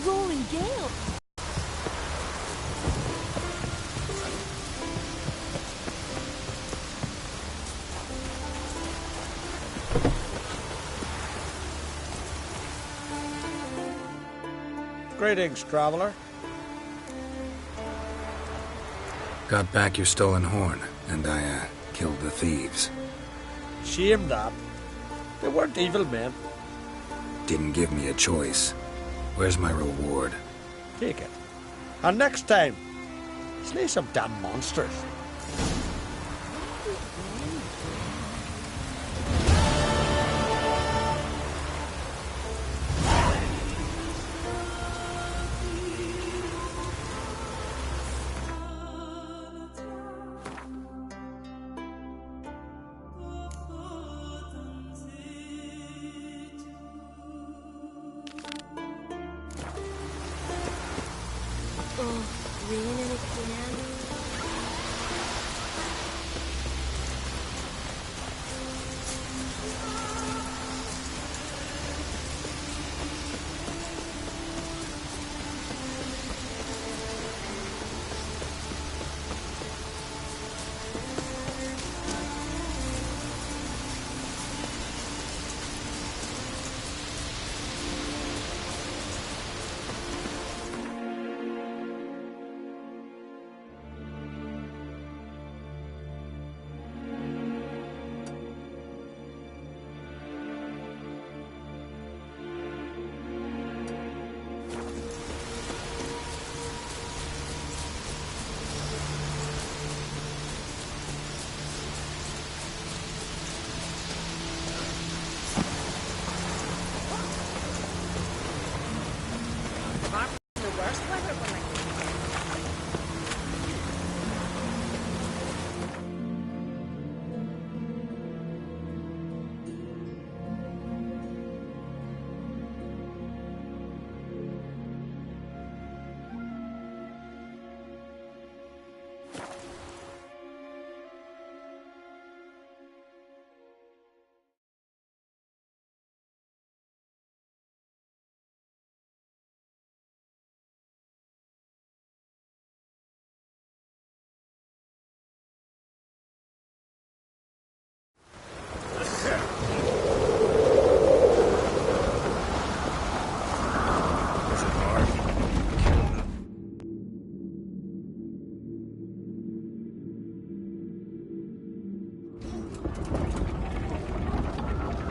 roaring gale. Greetings, traveler. Got back your stolen horn, and I, killed the thieves. Shame that. They weren't evil men. Didn't give me a choice. Where's my reward? Take it. And next time, slay some damn monsters. Raining again.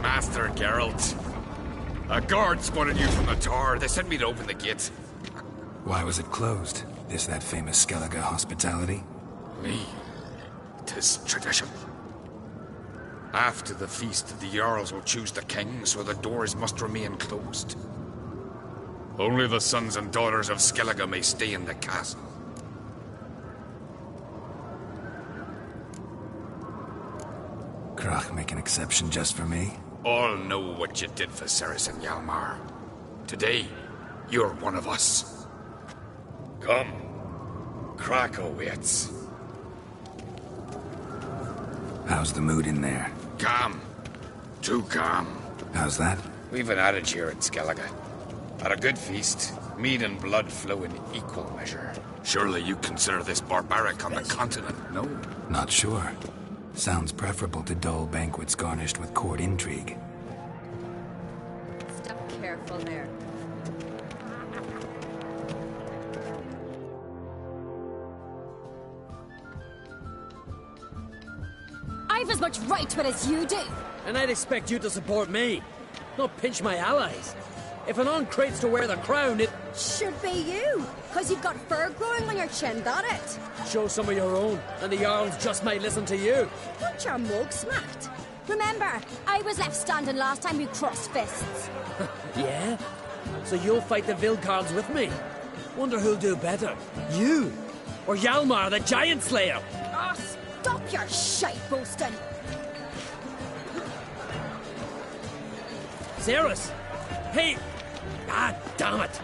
Master Geralt. A guard spotted you from the tower. They sent me to open the gate. Why was it closed? Is that famous Skellige hospitality? Me. 'Tis tradition. After the feast, the Jarls will choose the king, so the doors must remain closed. Only the sons and daughters of Skellige may stay in the castle. Krach make an exception just for me? All know what you did for Ceres and Hjalmar. Today, you're one of us. Come. Krach awaits. How's the mood in there? Calm. Too calm. How's that? We've an adage here in Skellige. At a good feast, mead and blood flow in equal measure. Surely you consider this barbaric on the continent, no? Not sure. Sounds preferable to dull banquets garnished with court intrigue. Step careful there. I've as much right to it as you do. And I'd expect you to support me, not pinch my allies. If an uncrate's to wear the crown, it... Should be you, because you've got fur growing on your chin, got it? Show some of your own, and the Jarls just might listen to you. Want your mug smacked? Remember, I was left standing last time we crossed fists. Yeah? So you'll fight the Vilcards with me? Wonder who'll do better, you or Hjalmar the Giant Slayer? Oh, stop your shite boasting. Ceres! Hey! Ah, damn it!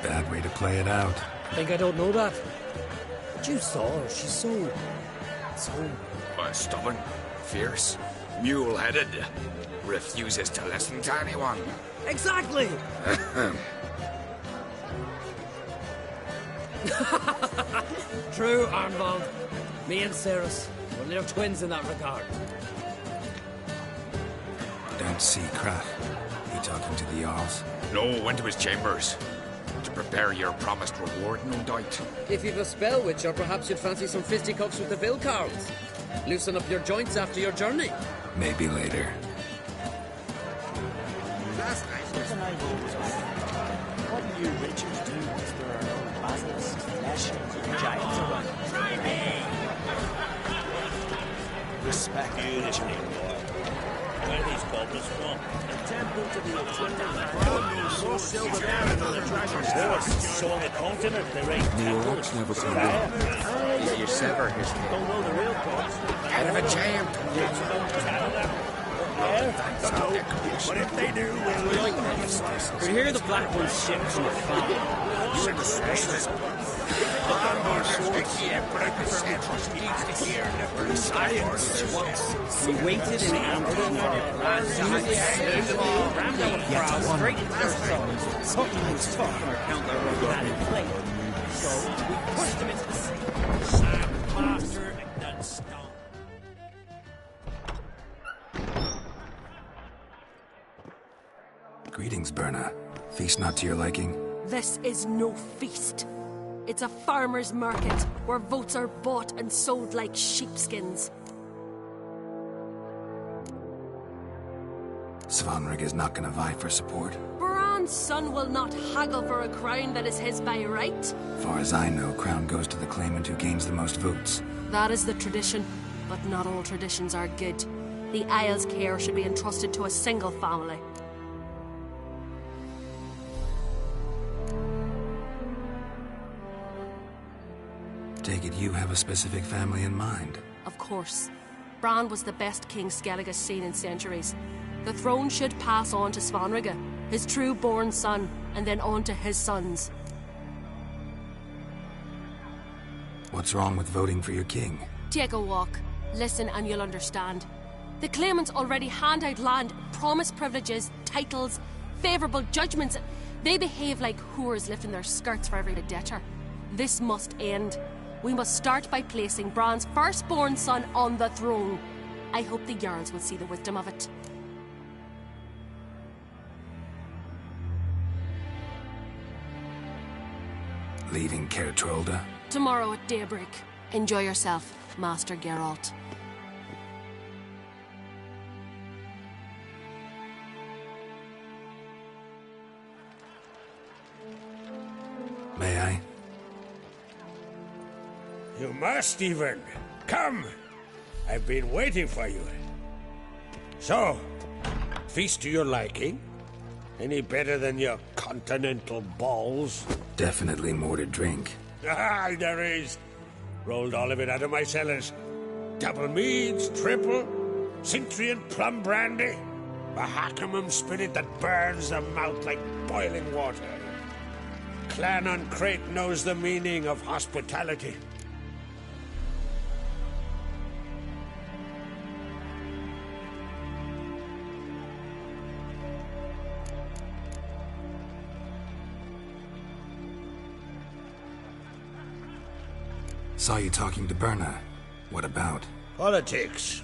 Bad way to play it out. Think I don't know that? But you saw her, she's so... Stubborn, fierce. Mule-headed. Refuses to listen to anyone. Exactly! True, Arnvald. Me and Ceres, we're near twins in that regard. Don't see Krat. He talking to the Jarls? No, went to his chambers. To prepare your promised reward, no doubt. If you've a spell witch, or perhaps you'd fancy some fisticuffs with the Vilcarls. Loosen up your joints after your journey. Maybe later. What do you riches do if there are no basilisks, flesh, and giants around? Try me! Respect you, this name, boy. Where are these goblins from? A temple to the eternal so silver there in the treasures. So on the continent, there ain't New York's never come back. You sever his don't know the real cause. head of a giant. But if they do, we'll We hear the Black One's ship from afar. You're in the specialist. We waited in amber for straight into their souls. Something was tough on account their road had in play. So we pushed them into the sea. Master and stone. Greetings, Berna. Feast not to your liking? This is no feast. It's a farmer's market where votes are bought and sold like sheepskins. Svanrig is not gonna vie for support. Bran's son will not haggle for a crown that is his by right. Far as I know, crown goes to the claimant who gains the most votes. That is the tradition, but not all traditions are good. The Isle's care should be entrusted to a single family. Take it you have a specific family in mind. Of course. Bran was the best king Skellig has seen in centuries. The throne should pass on to Svanrige, his true-born son, and then on to his sons. What's wrong with voting for your king? Take a walk. Listen and you'll understand. The claimants already hand out land, promise privileges, titles, favourable judgments. They behave like whores lifting their skirts for every debtor. This must end. We must start by placing Bran's firstborn son on the throne. I hope the Jarls will see the wisdom of it. Leaving Caer Trolda? Tomorrow at daybreak. Enjoy yourself, Master Geralt. May I? You must, even. Come! I've been waiting for you. So, feast to your liking? Any better than your continental balls? Definitely more to drink. Ah, there is. Rolled all of it out of my cellars. Double meads, triple, Cintrian plum brandy, a Hackamum spirit that burns the mouth like boiling water. Clan on Crate knows the meaning of hospitality. Saw you talking to Berna. What about? Politics.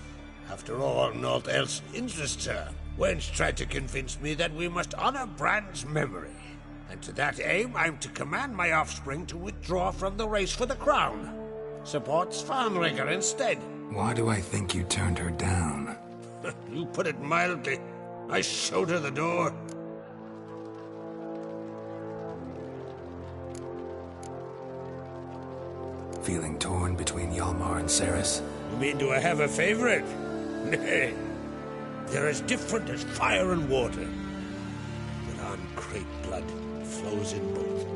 After all, naught else interests her. Wench tried to convince me that we must honor Bran's memory. And to that aim, I'm to command my offspring to withdraw from the race for the crown. Support Svanrige instead. Why do I think you turned her down? You put it mildly. I showed her the door. Feeling torn between Hjalmar and Ceres? You mean, do I have a favorite? Nay. They're as different as fire and water. But on Crate blood flows in both.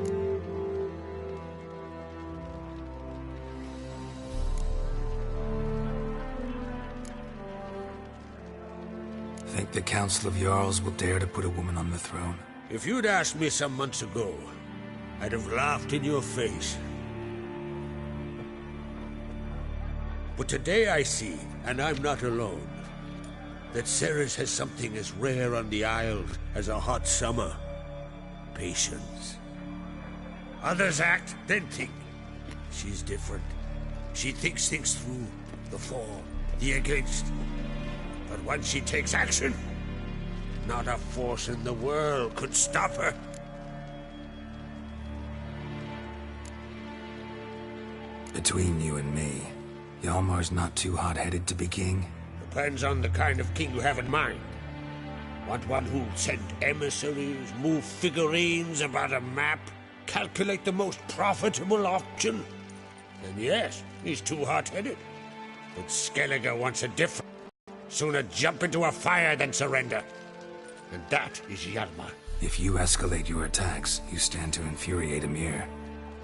Think the Council of Jarls will dare to put a woman on the throne? If you'd asked me some months ago, I'd have laughed in your face. But today I see, and I'm not alone. that Ceres has something as rare on the Isle as a hot summer. Patience. Others act, then think. She's different. She thinks things through. The for, the against. But once she takes action, not a force in the world could stop her. Between you and me, Hjalmar's not too hot-headed to be king? Depends on the kind of king you have in mind. Want one who'll send emissaries, move figurines about a map, calculate the most profitable option? Then yes, he's too hot-headed. But Skellige wants a different. Sooner jump into a fire than surrender. And that is Hjalmar. If you escalate your attacks, you stand to infuriate Emir.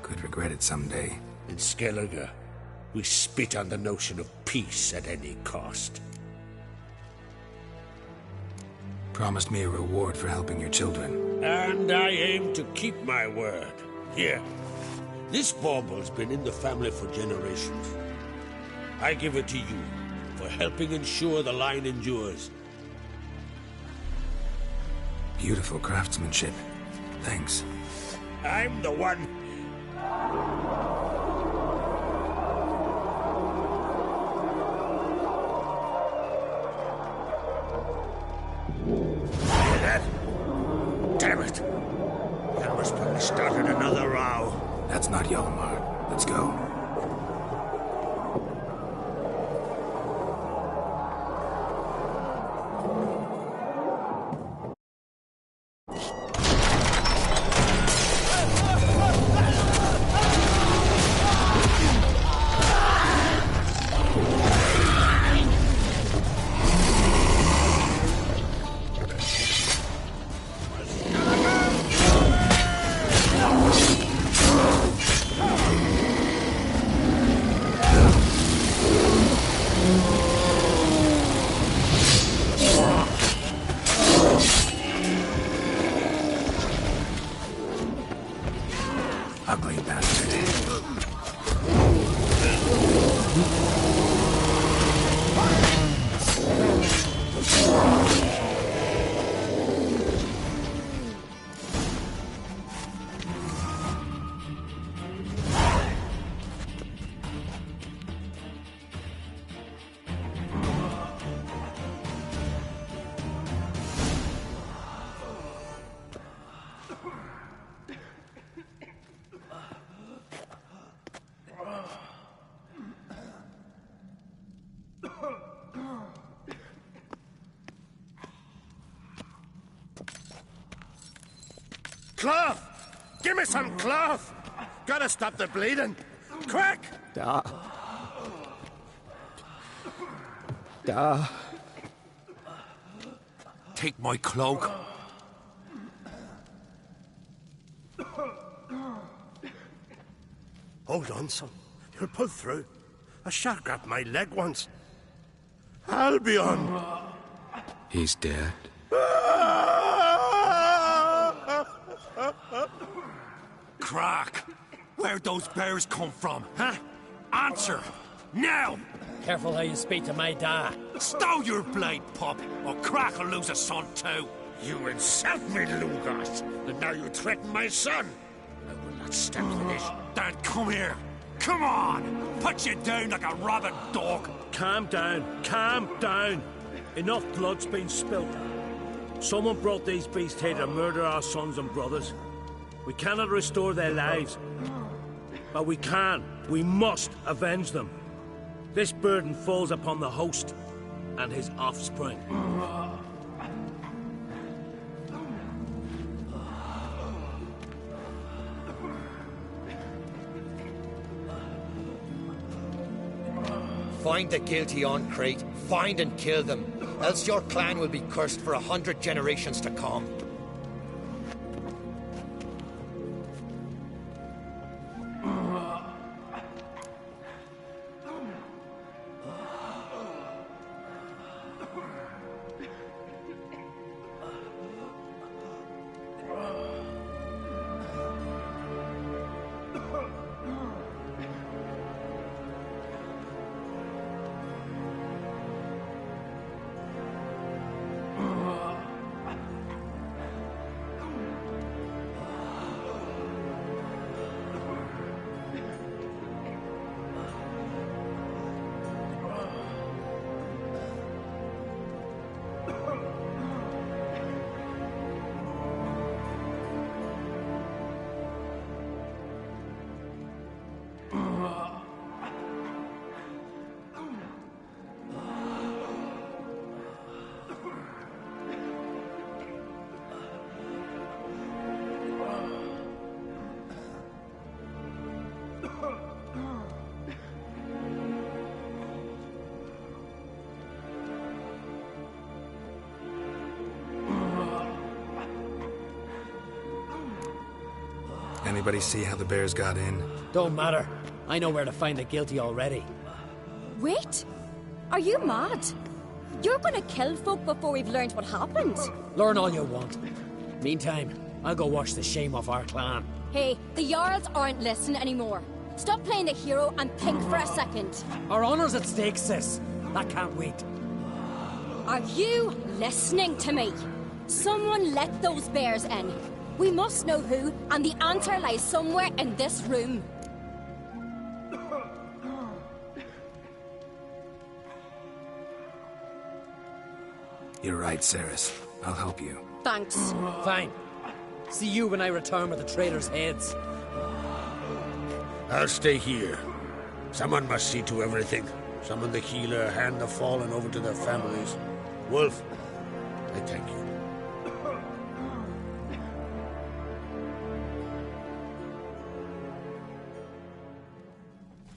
Could regret it someday. In Skellige, we spit on the notion of peace at any cost. Promised me a reward for helping your children. And I aim to keep my word. Here, this bauble's been in the family for generations. I give it to you for helping ensure the line endures. Beautiful craftsmanship. Thanks. I'm the one. Hear that? Damn it! Hjalmar's probably started another row. That's not Hjalmar. Let's go. Ugly bastard. Cloth! Give me some cloth! Gotta stop the bleeding. Quick! Da. Take my cloak. Hold on, son. You'll pull through. A shark grabbed my leg once. Albion! He's dead. Crack! Where'd those bears come from, huh? Answer! Now! Careful how you speak to my dad. Stow your blade, pup, or Crack will lose a son too. You insult me, Lugos, and now you threaten my son. I will not stand for this. Dan, come here. Come on! Put you down like a rabid dog. Calm down. Calm down. Enough blood's been spilt. Someone brought these beasts here to murder our sons and brothers. We cannot restore their lives. But we can. We must avenge them. This burden falls upon the host and his offspring. Find the guilty on Crete, find and kill them, else your clan will be cursed for 100 generations to come. anybody see how the bears got in? Don't matter. I know where to find the guilty already. Wait! Are you mad? You're gonna kill folk before we've learned what happened. Learn all you want. Meantime, I'll go wash the shame off our clan. Hey, the Jarls aren't listening anymore. Stop playing the hero and think for a second. Our honor's at stake, sis. That can't wait. Are you listening to me? Someone let those bears in. We must know who, and the answer lies somewhere in this room. You're right, Ceres. I'll help you. Thanks. Fine. See you when I return with the traitors' heads. I'll stay here. Someone must see to everything. Summon the healer, hand the fallen over to their families. Wolf, I thank you.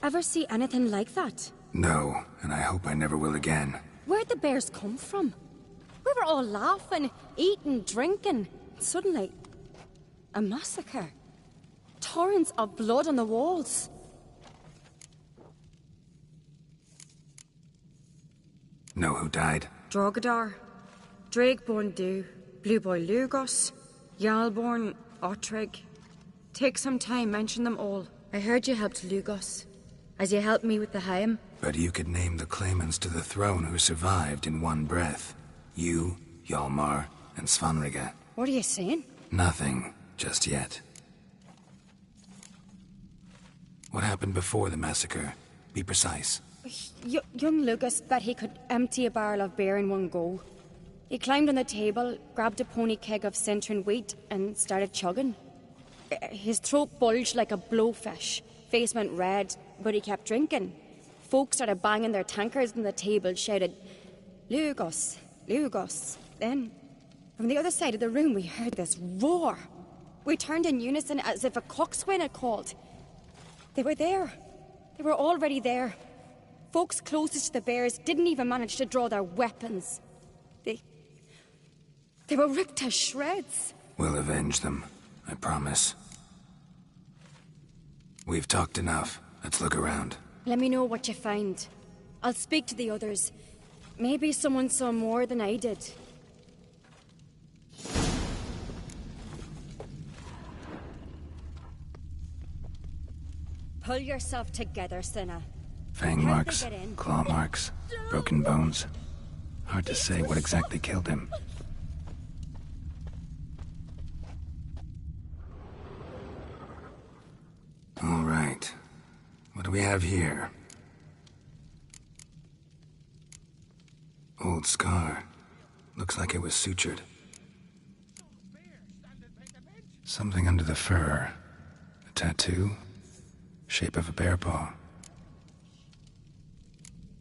Ever see anything like that? No, and I hope I never will again. Where'd the bears come from? We were all laughing, eating, drinking. Suddenly, a massacre. Torrents of blood on the walls. Know who died? Drogadar, Drakeborn Du, Blue Boy Lugos, Jarlborn, Ottrig. Take some time, mention them all. I heard you helped Lugos, as you helped me with the Haim. But you could name the claimants to the throne who survived in one breath. You, Hjalmar, and Svanrige. What are you saying? Nothing, just yet. What happened before the massacre? Be precise. Young Lucas bet he could empty a barrel of beer in one go. He climbed on the table, grabbed a pony keg of Centron wheat, and started chugging. His throat bulged like a blowfish, face went red, but he kept drinking. Folks started banging their tankards on the table, shouted, "Lugos, Lugos." Then, from the other side of the room, we heard this roar. We turned in unison as if a coxswain had called. They were there. They were already there. Folks closest to the bears didn't even manage to draw their weapons. They were ripped to shreds. We'll avenge them, I promise. We've talked enough. Let's look around. Let me know what you find. I'll speak to the others. Maybe someone saw more than I did. Pull yourself together, Cinna. Fang marks, claw marks, broken bones. Hard to say what exactly killed him. All right. What do we have here? Old scar. Looks like it was sutured. Something under the fur. A tattoo? Shape of a bear paw.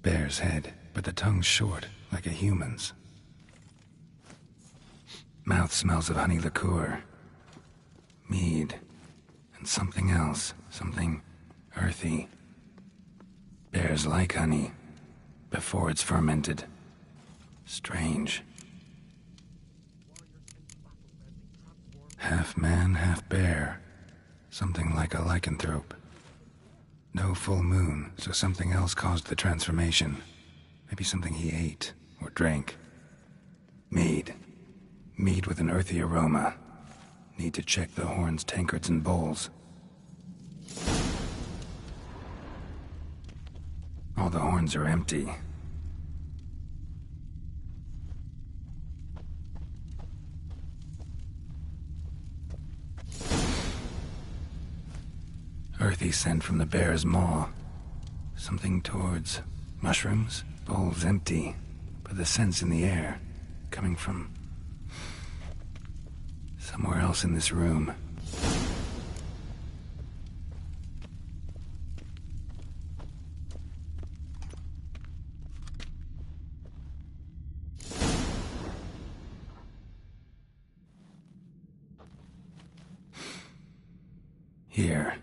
Bear's head, but the tongue's short, like a human's. Mouth smells of honey liqueur. Mead. And something else. Something earthy. Bears like honey. Before it's fermented. Strange. Half man, half bear. Something like a lycanthrope. No full moon, so something else caused the transformation. Maybe something he ate or drank. Mead. Mead with an earthy aroma. Need to check the horns, tankards, and bowls. All the horns are empty. Earthy scent from the bear's maw. Something towards mushrooms, bowls empty, but the scent's in the air, coming from somewhere else in this room. Here.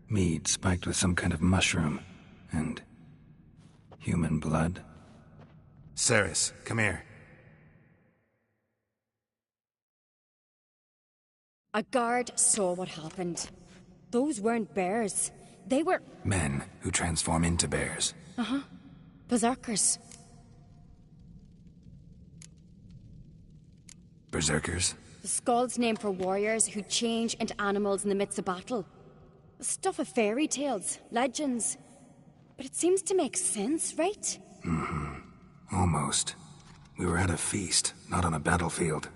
Mead spiked with some kind of mushroom. And human blood. Ceres, come here. A guard saw what happened. Those weren't bears. They were... Men who transform into bears. Uh-huh. Berserkers. Berserkers? The Skald's name for warriors who change into animals in the midst of battle. Stuff of fairy tales, legends. But it seems to make sense, right? Mm-hmm. Almost. We were at a feast, not on a battlefield.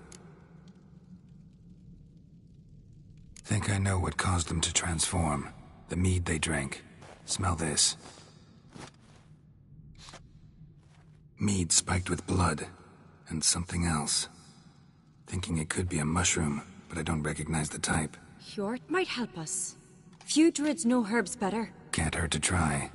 Think I know what caused them to transform. The mead they drank. Smell this. Mead spiked with blood. And something else. Thinking it could be a mushroom, but I don't recognize the type. Hjort might help us. Few druids know herbs better. Can't hurt to try.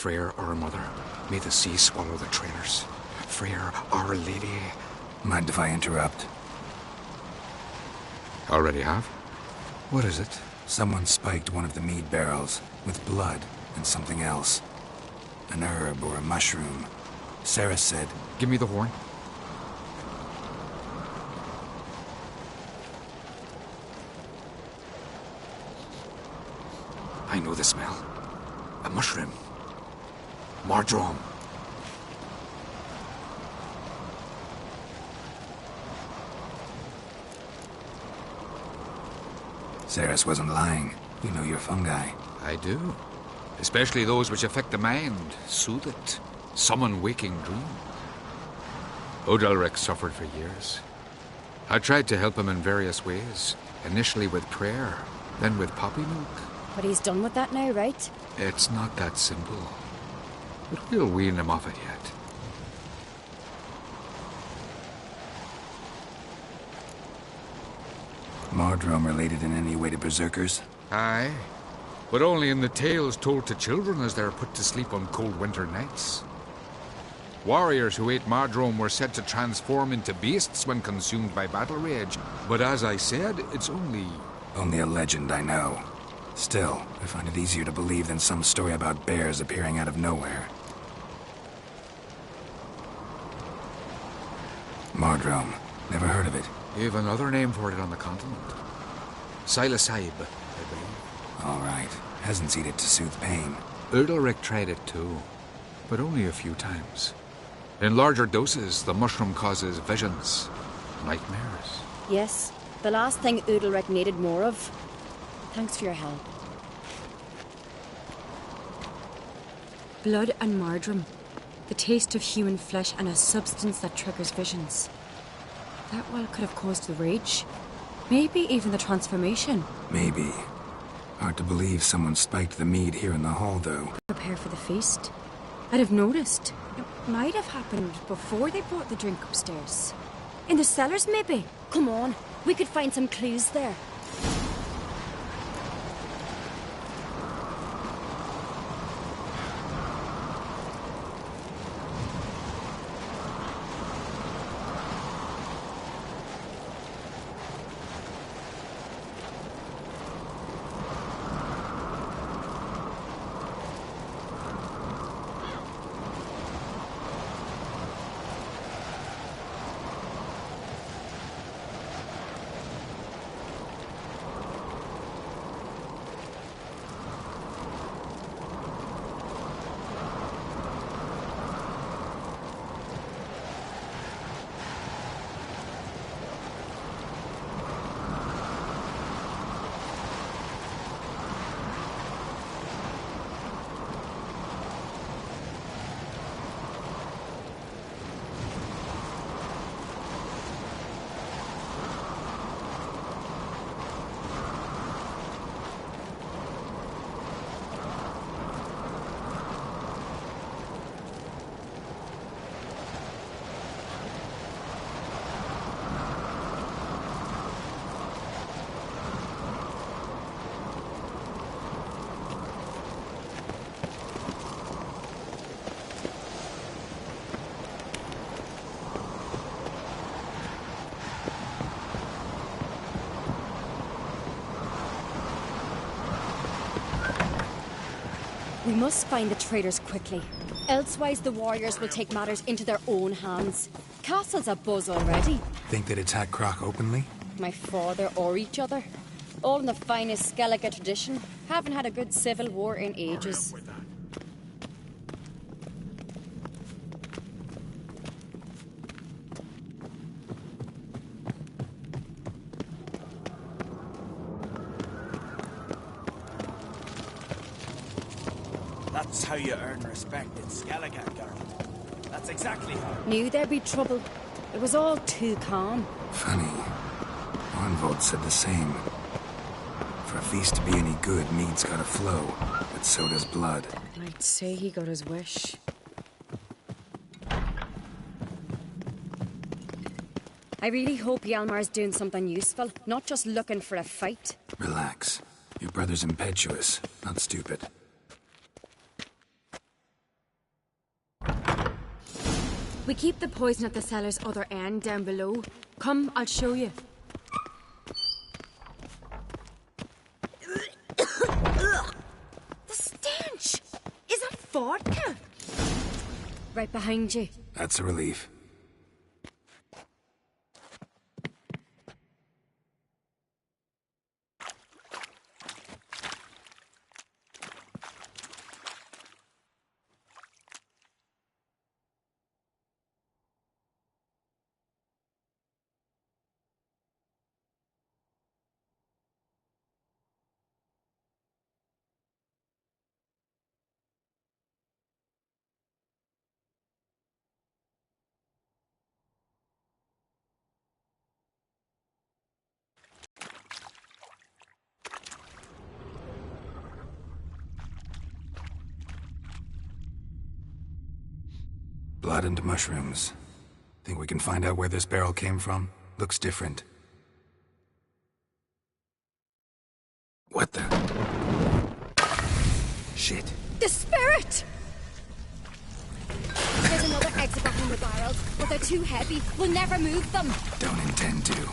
Freyr, our mother, may the sea swallow the traitors. Freyr, our lady. Mind if I interrupt? Already have? What is it? Someone spiked one of the mead barrels with blood and something else. An herb or a mushroom. Sarah said... Give me the horn. I know the smell. A mushroom. Mardrome. Ceres wasn't lying. You know your fungi. I do. Especially those which affect the mind, soothe it, summon waking dream. Odalric suffered for years. I tried to help him in various ways. Initially with prayer, then with poppy milk. But he's done with that now, right? It's not that simple. But we'll wean him off it yet. Mardrome related in any way to berserkers? Aye, but only in the tales told to children as they're put to sleep on cold winter nights. Warriors who ate Mardrome were said to transform into beasts when consumed by battle rage. But as I said, it's only... Only a legend, I know. Still, I find it easier to believe than some story about bears appearing out of nowhere. Mardrome. Never heard of it. You have another name for it on the continent. Psilocybe, I believe. All right. Hasn't seen it to soothe pain. Odalric tried it too, but only a few times. In larger doses, the mushroom causes visions, nightmares. Yes, The last thing Udalric needed more of. Thanks for your help. Blood and marjoram. The taste of human flesh and a substance that triggers visions. That well could have caused the rage. Maybe even the transformation. Maybe. Hard to believe someone spiked the mead here in the hall, though. Prepare for the feast. I'd have noticed. It might have happened before they brought the drink upstairs. In the cellars, maybe? Come on, we could find some clues there. We must find the traitors quickly. Elsewise, the warriors will take matters into their own hands. Castle's abuzz already. Think they'd attack Croc openly? My father or each other. All in the finest Skellige tradition. Haven't had a good civil war in ages. That's how you earn respect in Skellige, girl. That's exactly how. Knew there'd be trouble. It was all too calm. Funny. Arnvold said the same. For a feast to be any good, mead's gotta flow, but so does blood. I'd say he got his wish. I really hope Hjalmar's doing something useful, not just looking for a fight. Relax. Your brother's impetuous, not stupid. We keep the poison at the cellar's other end, down below. Come, I'll show you. The stench! Is that vodka? Right behind you. That's a relief. Blood and mushrooms. Think we can find out where this barrel came from? Looks different. What the? Shit. The spirit! There's another exit behind the barrels, but they're too heavy. We'll never move them. Don't intend to.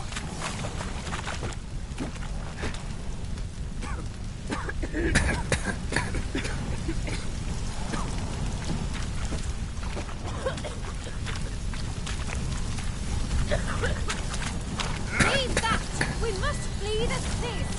Leave that! We must flee this place!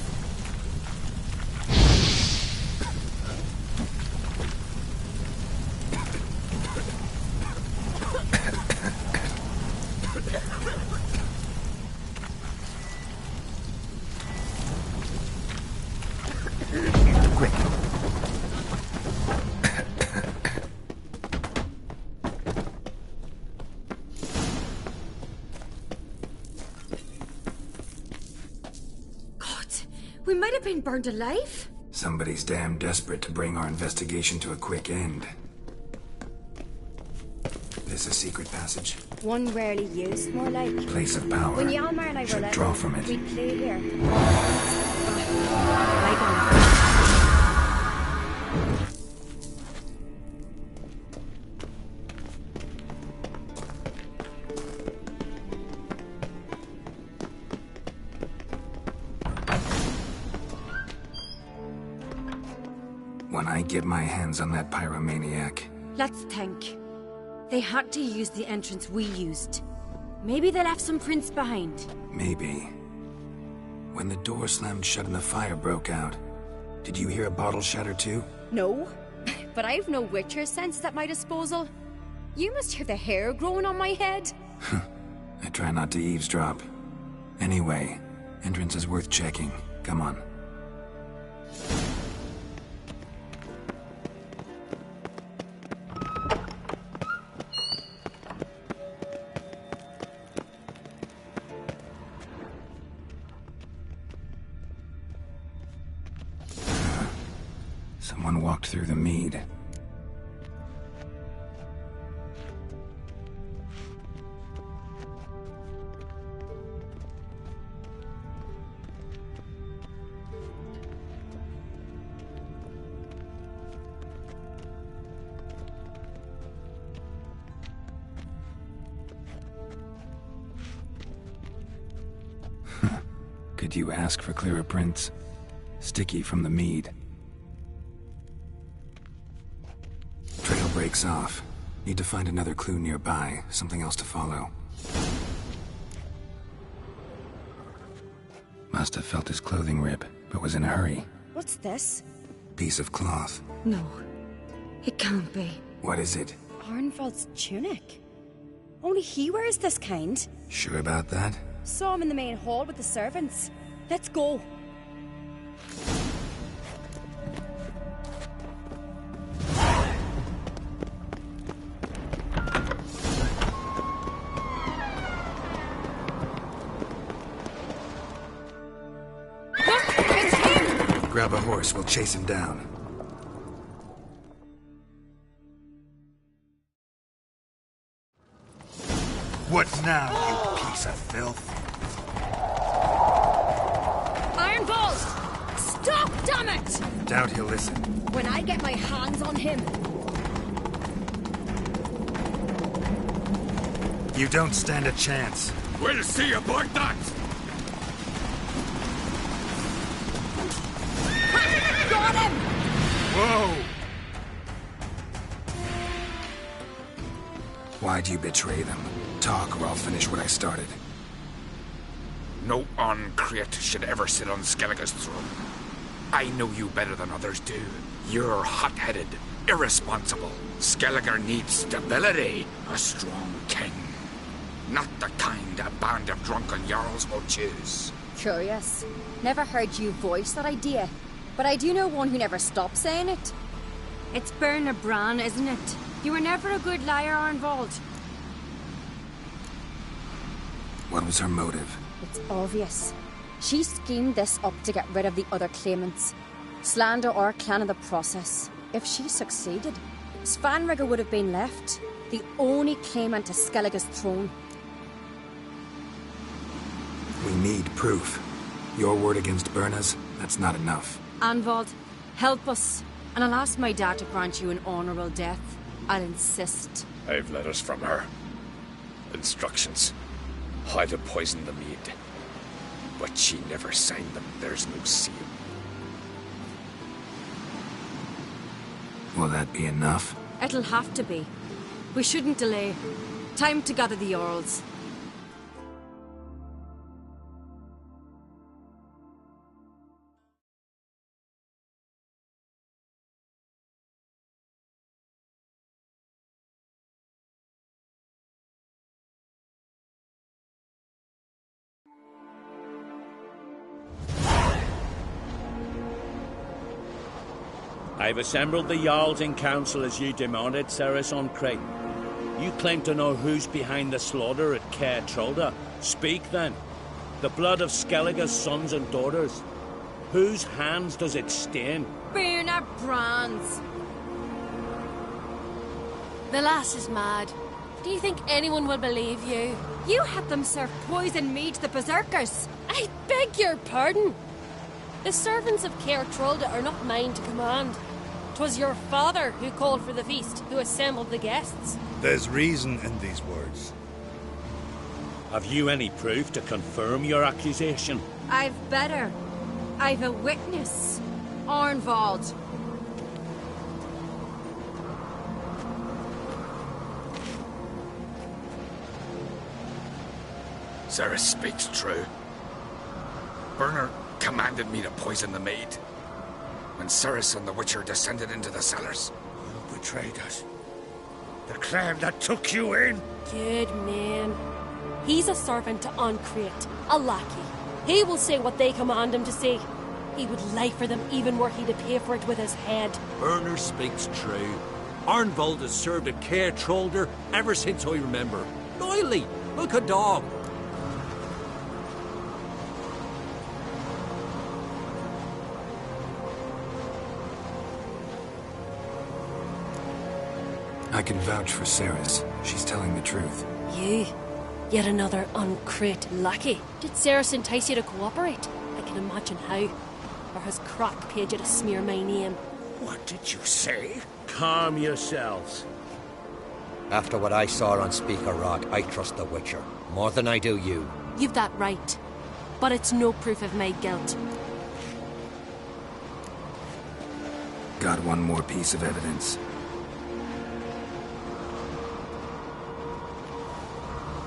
quick. God, we might have been burned alive. Somebody's damn desperate to bring our investigation to a quick end. This a secret passage? One rarely used, more like. Place of power. When Yalmar and I were Should little, draw from it. we played here. When I get my hands on that pyromaniac. Let's think. They had to use the entrance we used. Maybe they left some prints behind. Maybe. When the door slammed shut and the fire broke out, did you hear a bottle shatter too? No, but I've no Witcher sense at my disposal. You must hear the hair growing on my head. I try not to eavesdrop. Anyway, entrance is worth checking. Come on. Someone walked through the mead. Could you ask for clearer prints? Sticky from the mead. Trail breaks off. Need to find another clue nearby, something else to follow. Must have felt his clothing rip, but was in a hurry. What's this? Piece of cloth. No, it can't be. What is it? Arnvald's tunic. Only he wears this kind. Sure about that? Saw him in the main hall with the servants. Let's go. Grab a horse, we'll chase him down. What now, you piece of filth? Ironbolt! Stop, damn it! Doubt he'll listen. When I get my hands on him. You don't stand a chance. We'll see about that! Got him! Whoa! Why'd you betray them? Talk or I'll finish what I started. No Oncreate should ever sit on Skellige's throne. I know you better than others do. You're hot-headed, irresponsible. Skellige needs stability, a strong king. Not the kind a band of drunken jarls will choose. Curious. Never heard you voice that idea. But I do know one who never stops saying it. It's Berna Bran, isn't it? You were never a good liar, Arnvald. What was her motive? It's obvious. She schemed this up to get rid of the other claimants. Slander our clan in the process. If she succeeded, Svanrigger would have been left, the only claimant to Skellige's throne. We need proof. Your word against Berna's, that's not enough. Arnvald, help us, and I'll ask my dad to grant you an honourable death. I'll insist. I've letters from her. Instructions. How to poison the mead. But she never signed them. There's no seal. Will that be enough? It'll have to be. We shouldn't delay. Time to gather the Jarls. I've assembled the Jarls in council as you demanded, Ceres on Crate. You claim to know who's behind the slaughter at Caer Trolda. Speak then. The blood of Skellige's sons and daughters. Whose hands does it stain? Bernard Brand's. The lass is mad. Do you think anyone will believe you? You had them serve poison mead to the berserkers. I beg your pardon. The servants of Caer Trolda are not mine to command. 'Twas your father who called for the feast, who assembled the guests. There's reason in these words. Have you any proof to confirm your accusation? I've better. I've a witness. Arnvald. Ceres speaks true. Bernard commanded me to poison the maid. When Ceres and the Witcher descended into the cellars. You betrayed us. The clan that took you in. Good man. He's a servant to Ancrate, a lackey. He will say what they command him to say. He would lie for them even were he to pay for it with his head. Bernard speaks true. Arnvald has served at Caer Trolda ever since I remember. Loyally, like a dog. I can vouch for Ceres. She's telling the truth. You? Yet another Ancrate lackey. Did Ceres entice you to cooperate? I can imagine how. Or has Croc paid you to smear my name? What did you say? Calm yourselves. After what I saw on Speaker Rock, I trust the Witcher. More than I do you. You've that right. But it's no proof of my guilt. Got one more piece of evidence.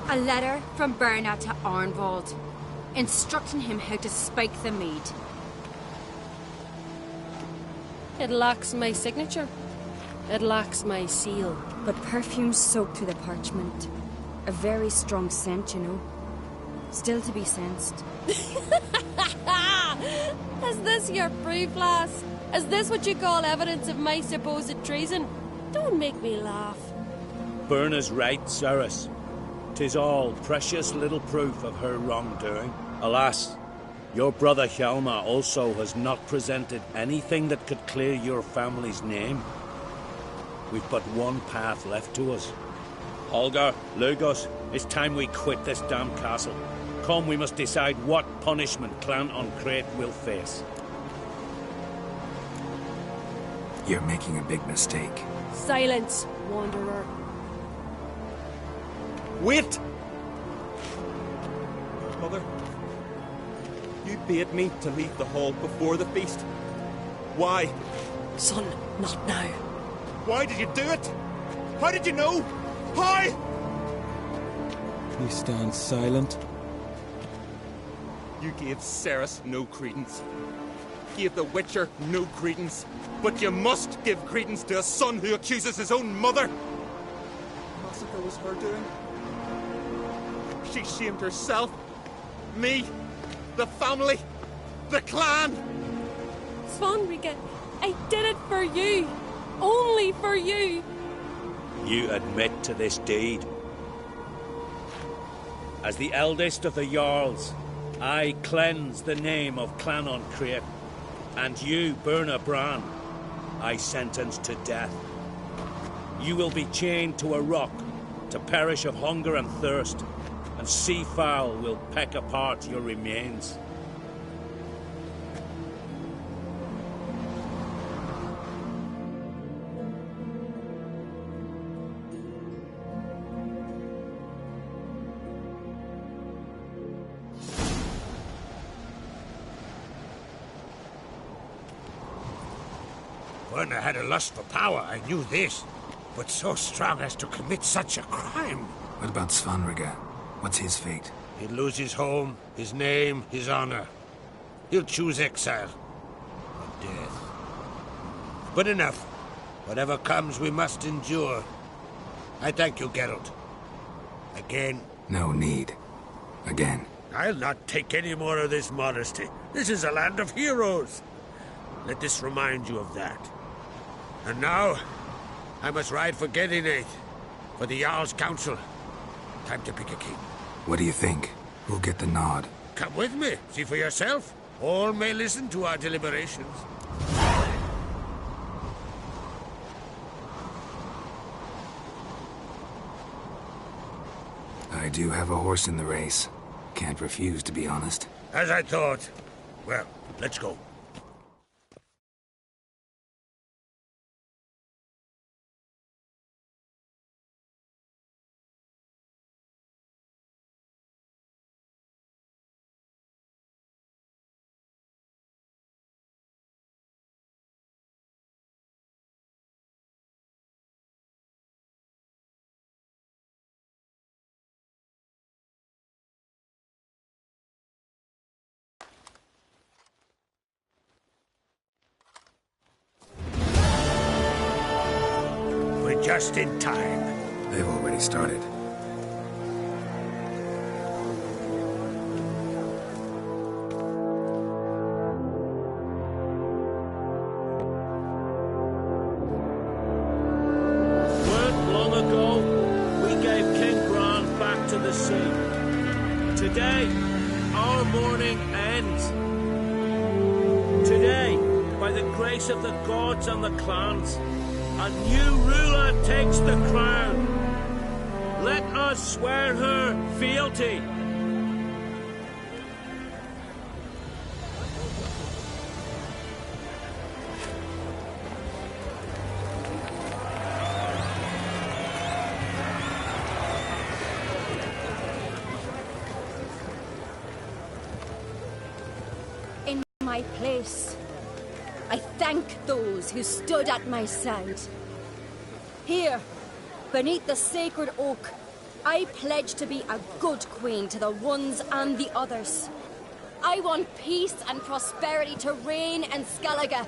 A letter from Bernard to Arnvald, instructing him how to spike the mead. It lacks my signature. It lacks my seal. But perfume soaked through the parchment. A very strong scent, you know. Still to be sensed. Is this your proof, lass? Is this what you call evidence of my supposed treason? Don't make me laugh. Berna's right, Ceres. 'Tis all precious little proof of her wrongdoing. Alas, your brother Hjalmar also has not presented anything that could clear your family's name. We've but one path left to us. Holger, Lugos, it's time we quit this damn castle. Come, we must decide what punishment Clan Ancrate will face. You're making a big mistake. Silence, wanderer. Wait! Mother, you bade me to leave the hall before the feast. Why? Son, not now. Why did you do it? How did you know? How? You stand silent. You gave Ceres no credence. Gave the Witcher no credence. But you must give credence to a son who accuses his own mother. Massacre was her doing. She shamed herself, me, the family, the clan. Svanrige, I did it for you. Only for you. You admit to this deed. As the eldest of the Jarls, I cleanse the name of Clan Ancrate, and you, Berna Bran, I sentence to death. You will be chained to a rock to perish of hunger and thirst, and seafowl will peck apart your remains. Werner had a lust for power, I knew this. But so strong as to commit such a crime. What about Svanrige? What's his fate? He'll lose his home, his name, his honor. He'll choose exile. Or death. But enough. Whatever comes, we must endure. I thank you, Geralt. Again. No need. Again. I'll not take any more of this modesty. This is a land of heroes. Let this remind you of that. And now, I must ride for Gedinate, for the Jarl's council. Time to pick a king. What do you think? Who'll get the nod? Come with me, see for yourself. All may listen to our deliberations. I do have a horse in the race. Can't refuse, to be honest. As I thought. Well, let's go. Just in time. They've already started. Weren't long ago, we gave King Grant back to the sea. Today, our mourning ends. Today, by the grace of the gods and the clans, a new ruler takes the crown. Let us swear her fealty. In my place, I thank those who stood at my side. Here, beneath the sacred oak, I pledge to be a good queen to the ones and the others. I want peace and prosperity to reign in Skellige.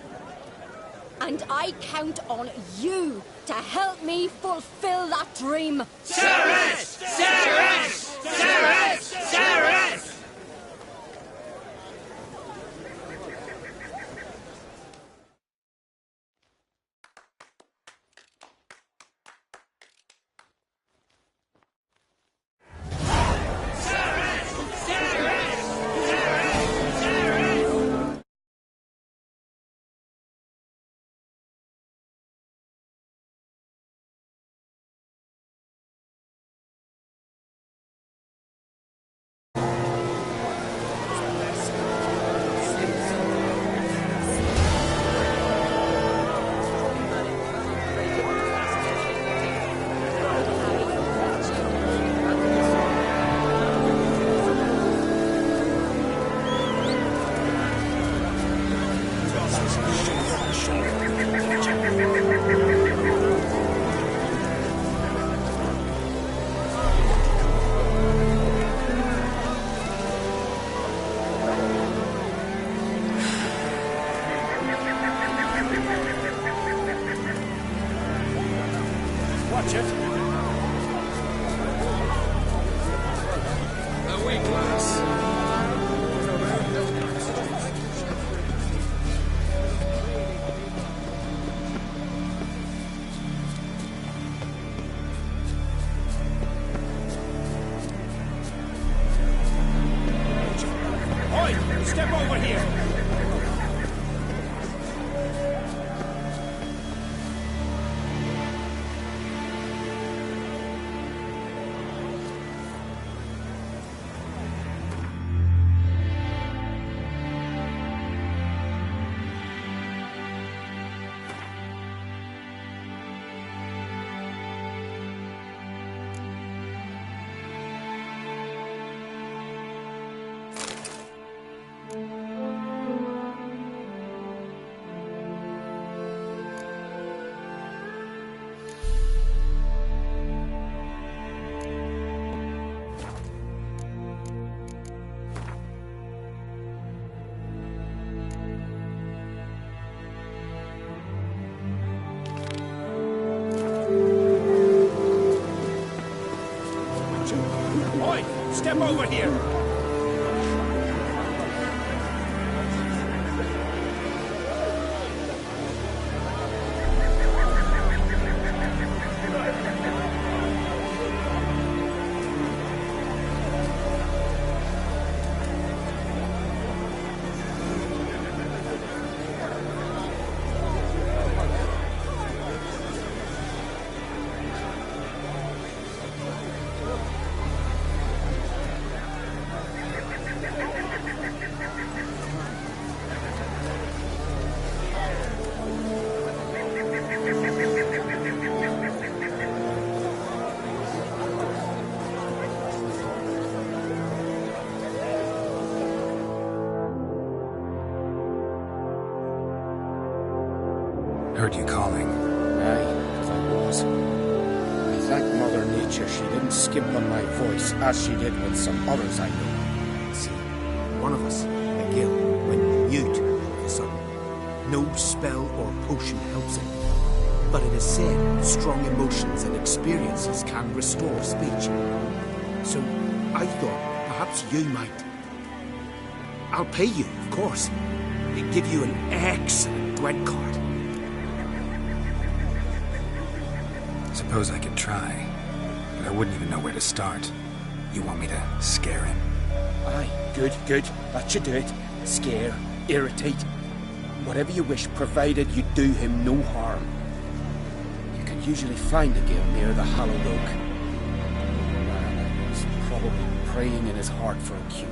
And I count on you to help me fulfill that dream. Ceres! Ceres! Ceres! Ceres! Step over here! Step over here! Heard you calling. Aye, 'cause I was. I thank Mother Nature she didn't skimp on my voice, as she did with some others I know. See, one of us, McGill, went mute all of a sudden. No spell or potion helps him. But it is said strong emotions and experiences can restore speech. So I thought perhaps you might. I'll pay you, of course. And give you an excellent Gwent card. Suppose I could try, but I wouldn't even know where to start. You want me to scare him? Aye, good, good. That should do it. Scare, irritate. Whatever you wish, provided you do him no harm. You can usually find a gill near the Hallowed Oak. Man, he's probably praying in his heart for a cure.